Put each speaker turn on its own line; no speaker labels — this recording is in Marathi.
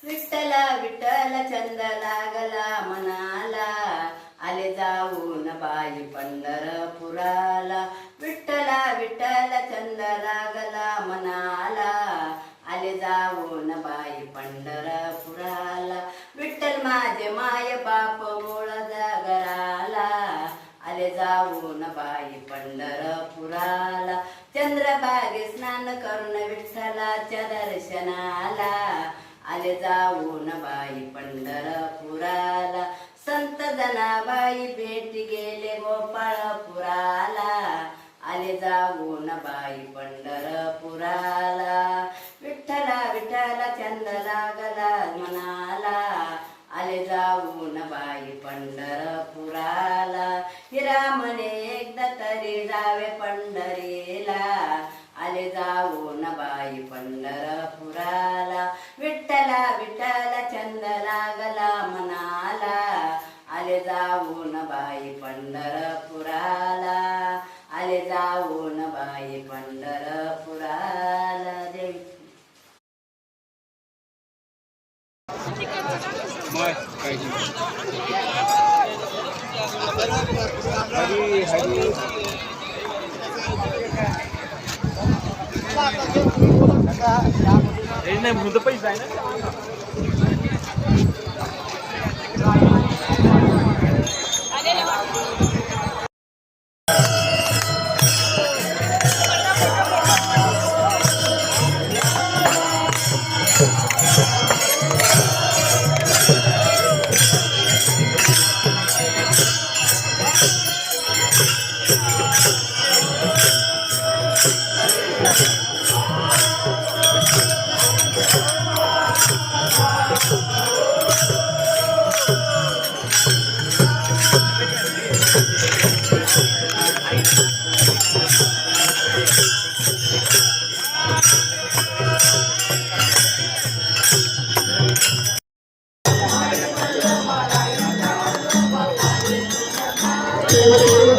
विठ्ठल विठ्ठल छंद लागला मनाला, आले जाऊन बाई पंढरपुराला. विठ्ठल विठ्ठल छंद लागला मनाला, आले जाऊन बाई पंढरपुराला. विठ्ठल माझे माय बाप मूळ जागराला, आले जाऊन बाई पंढरपुराला. चंद्रभागे स्नान करून विठ्ठलाच्या दर्शनाला, आले जाऊन बाई पंढरपुराला. संत जनाबाई भेट गेले गोपाळपुराला, आले जाऊन बाई पंढरपुराला. विठ्ठला विठ्ठला छंद लागला मनाला, आले जाऊन बाई पंढरपुराला. हिरामने एकदा तरी जावे पंढरीला, आले जाऊन बाई पंढरपुराला. विठ्ठला विठ्ठला छंद लागला मनाला, आले जाऊन बाई पंढरपुराला. आले जाऊन बाई पंढरपुराला. जय
नाही मुद पैसा आहे ना.
जय